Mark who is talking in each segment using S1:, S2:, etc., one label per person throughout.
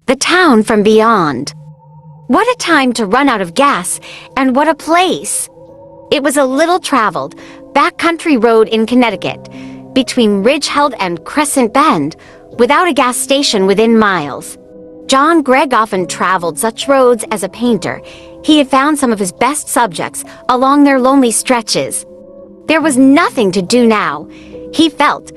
S1: The town from beyond. What a time to run out of gas, and what a place! It was a little traveled, backcountry road in Connecticut, between Ridge-Held and Crescent Bend, without a gas station within miles. John Gregg often traveled such roads as a painter. He had found some of his best subjects along their lonely stretches. There was nothing to do now, he felt,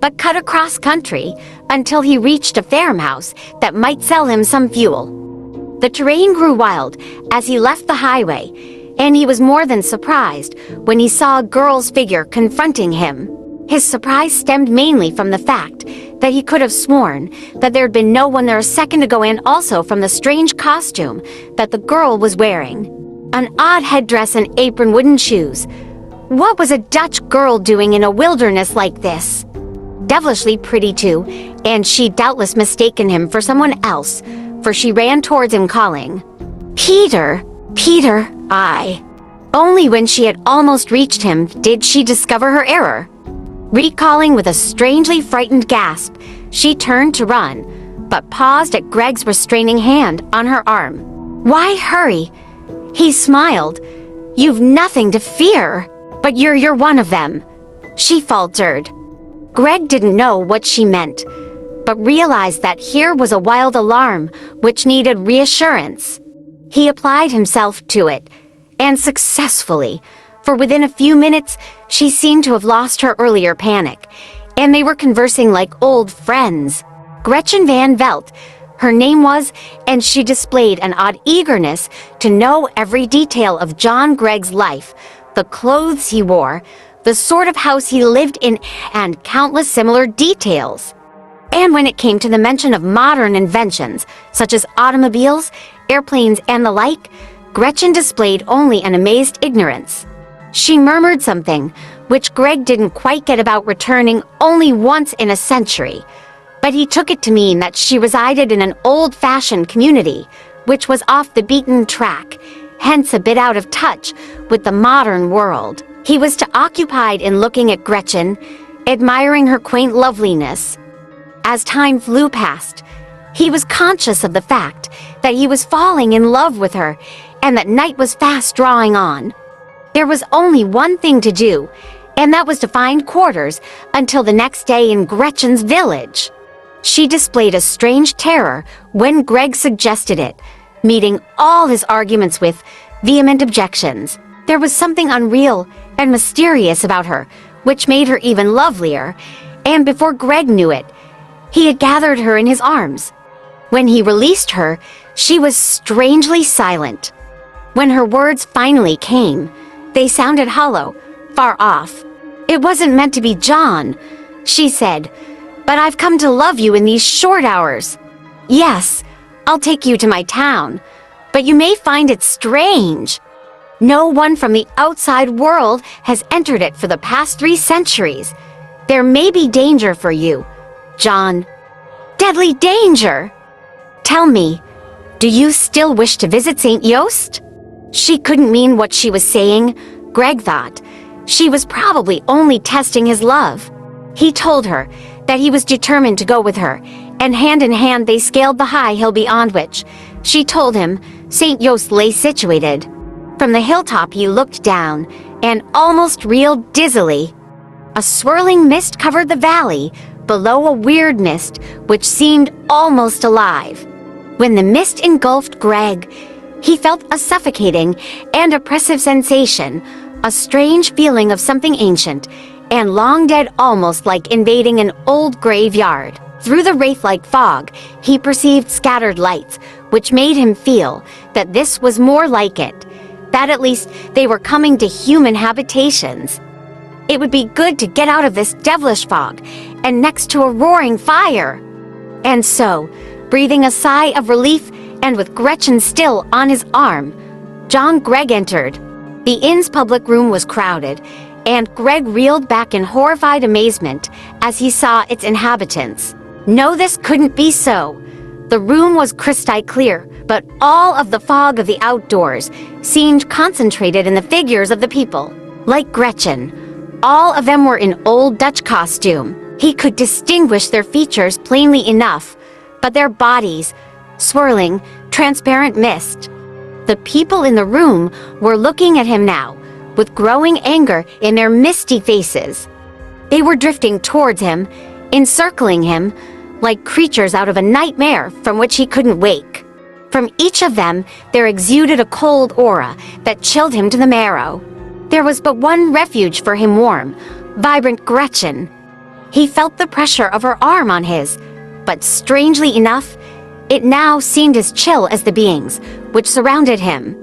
S1: but cut across country until he reached a farmhouse that might sell him some fuel. The terrain grew wild as he left the highway, and he was more than surprised when he saw a girl's figure confronting him. His surprise stemmed mainly from the fact that he could have sworn that there had been no one there a second ago, and also from the strange costume that the girl was wearing. An odd headdress and apron, wooden shoes. What was a Dutch girl doing in a wilderness like this? Devilishly pretty too, and she'd doubtless mistaken him for someone else, for she ran towards him calling, "Peter, Peter, I." Only when she had almost reached him did she discover her error. Recalling with a strangely frightened gasp, she turned to run, but paused at Gregg's restraining hand on her arm. "Why hurry?" He smiled. "You've nothing to fear, but you're one of them," she faltered. Gregg didn't know what she meant, but realized that here was a wild alarm which needed reassurance. He applied himself to it, and successfully, for within a few minutes she seemed to have lost her earlier panic, and they were conversing like old friends. Gretchen Vanvelt, her name was, and she displayed an odd eagerness to know every detail of John Gregg's life, the clothes he wore, the sort of house he lived in, and countless similar details. And when it came to the mention of modern inventions, such as automobiles, airplanes, and the like, Gretchen displayed only an amazed ignorance. She murmured something, which Gregg didn't quite get about returning only once in a century, but he took it to mean that she resided in an old-fashioned community, which was off the beaten track, hence a bit out of touch with the modern world. He was too occupied in looking at Gretchen, admiring her quaint loveliness. As time flew past, he was conscious of the fact that he was falling in love with her, and that night was fast drawing on. There was only one thing to do, and that was to find quarters until the next day in Gretchen's village. She displayed a strange terror when Gregg suggested it, meeting all his arguments with vehement objections. There was something unreal and mysterious about her, which made her even lovelier, and before Gregg knew it, he had gathered her in his arms. When he released her, she was strangely silent. When her words finally came, they sounded hollow, far off. "It wasn't meant to be John," she said, "but I've come to love you in these short hours. Yes, I'll take you to my town, but you may find it strange. No one from the outside world has entered it for the past 3 centuries. There may be danger for you, John. Deadly danger! Tell me, do you still wish to visit St. Yost?" She couldn't mean what she was saying, Gregg thought. She was probably only testing his love. He told her that he was determined to go with her, and hand in hand they scaled the high hill beyond which, she told him, St. Yost lay situated. From the hilltop he looked down, and almost reeled dizzily. A swirling mist covered the valley, below a weird mist which seemed almost alive. When the mist engulfed Gregg, he felt a suffocating and oppressive sensation, a strange feeling of something ancient and long dead, almost like invading an old graveyard. Through the wraith-like fog, he perceived scattered lights, which made him feel that this was more like it, that at least they were coming to human habitations. It would be good to get out of this devilish fog and next to a roaring fire. And so, breathing a sigh of relief and with Gretchen still on his arm, John Gregg entered. The inn's public room was crowded, and Gregg reeled back in horrified amazement as he saw its inhabitants. No, this couldn't be so. The room was crystal clear, but all of the fog of the outdoors seemed concentrated in the figures of the people. Like Gretchen, all of them were in old Dutch costume. He could distinguish their features plainly enough, but their bodies, swirling, transparent mist. The people in the room were looking at him now, with growing anger in their misty faces. They were drifting towards him, encircling him, like creatures out of a nightmare from which he couldn't wake. From each of them, there exuded a cold aura that chilled him to the marrow. There was but one refuge for him warm, vibrant Gretchen. He felt the pressure of her arm on his, but strangely enough, it now seemed as chill as the beings which surrounded him.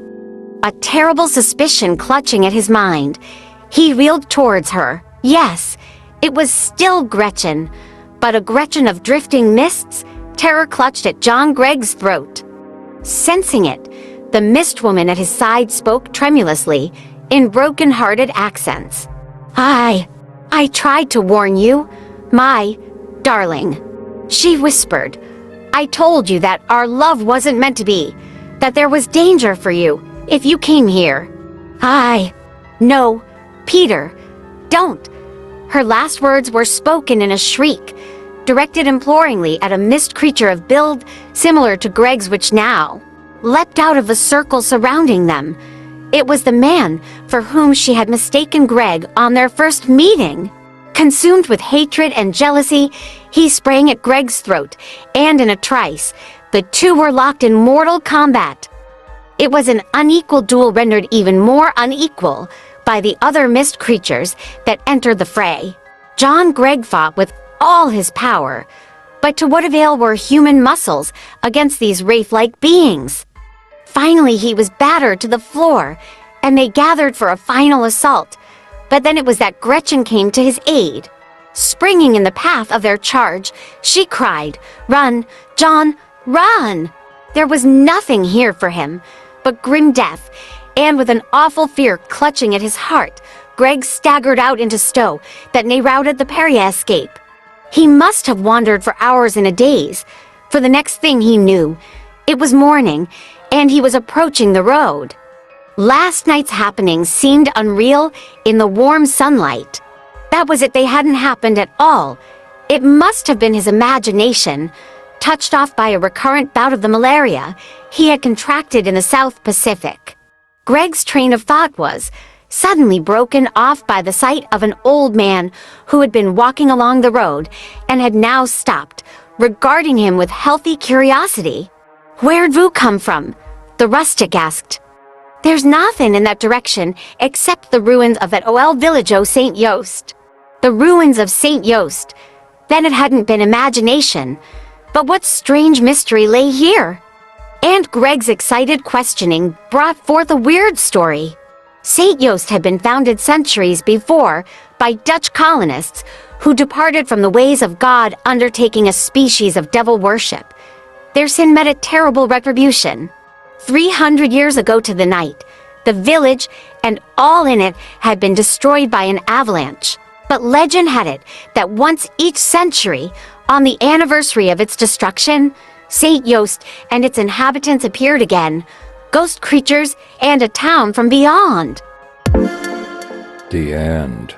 S1: A terrible suspicion clutching at his mind, he reeled towards her. Yes, it was still Gretchen, but a Gretchen of drifting mists. Terror clutched at John Gregg's throat. Sensing it, the mist woman at his side spoke tremulously, in broken-hearted accents. I tried to warn you, my darling. She whispered. I told you that our love wasn't meant to be, that there was danger for you if you came here. No, Peter, don't. Her last words were spoken in a shriek, directed imploringly at a mist creature of build similar to Gregg's, which now leapt out of the circle surrounding them. It was the man for whom she had mistaken Gregg on their first meeting. Consumed with hatred and jealousy, he sprang at Gregg's throat, and in a trice, the two were locked in mortal combat. It was an unequal duel rendered even more unequal by the other mist creatures that entered the fray. John Gregg fought with all his power, but to what avail were human muscles against these wraith-like beings? Finally, he was battered to the floor, and they gathered for a final assault. But then it was that Gretchen came to his aid. Springing in the path of their charge, she cried, "Run, John, run!" There was nothing here for him but grim death, and with an awful fear clutching at his heart, Gregg staggered out into stow that routed the Peria escape. He must have wandered for hours in a daze, for the next thing he knew, it was morning, and he was approaching the road. Last night's happenings seemed unreal in the warm sunlight. That was it, they hadn't happened at all. It must have been his imagination, touched off by a recurrent bout of the malaria he had contracted in the South Pacific. Gregg's train of thought was suddenly broken off by the sight of an old man who had been walking along the road and had now stopped, regarding him with healthy curiosity. "Where'd you come from?" the rustic asked. "There's nothing in that direction except the ruins of that old village o' St. Yost." The ruins of St. Yost. Then it hadn't been imagination. But what strange mystery lay here? And Gregg's excited questioning brought forth a weird story. St. Yost had been founded centuries before by Dutch colonists who departed from the ways of God, undertaking a species of devil worship. Their sin met a terrible retribution. 300 years ago to the night, the village and all in it had been destroyed by an avalanche. But legend had it that once each century, on the anniversary of its destruction, St. Yost and its inhabitants appeared again, ghost creatures and a town from beyond.
S2: The end.